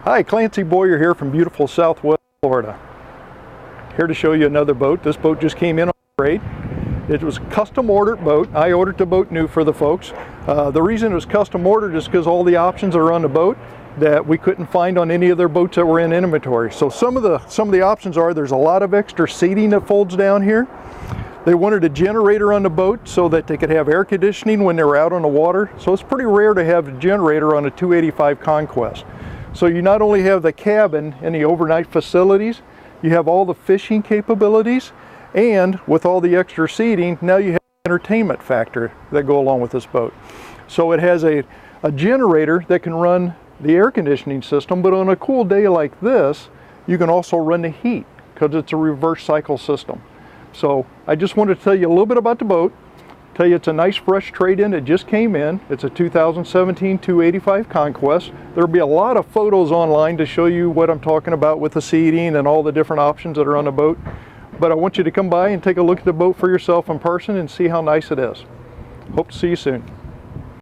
Hi, Clancy Boyer here from beautiful Southwest Florida. Here to show you another boat. This boat just came in on trade. It was a custom ordered boat. I ordered the boat new for the folks. The reason it was custom ordered is because all the options are on the boat that we couldn't find on any other boats that were in inventory. So some of the options are there's a lot of extra seating that folds down here. They wanted a generator on the boat so that they could have air conditioning when they were out on the water. So it's pretty rare to have a generator on a 285 Conquest. So you not only have the cabin and the overnight facilities, you have all the fishing capabilities, and with all the extra seating, now you have an entertainment factor that go along with this boat. So it has a generator that can run the air conditioning system, but on a cool day like this, you can also run the heat because it's a reverse cycle system. So I just wanted to tell you a little bit about the boat. Tell you it's a nice fresh trade-in that just came in. It's a 2017 285 Conquest. There'll be a lot of photos online to show you what I'm talking about with the seating and all the different options that are on the boat. But I want you to come by and take a look at the boat for yourself in person and see how nice it is. Hope to see you soon.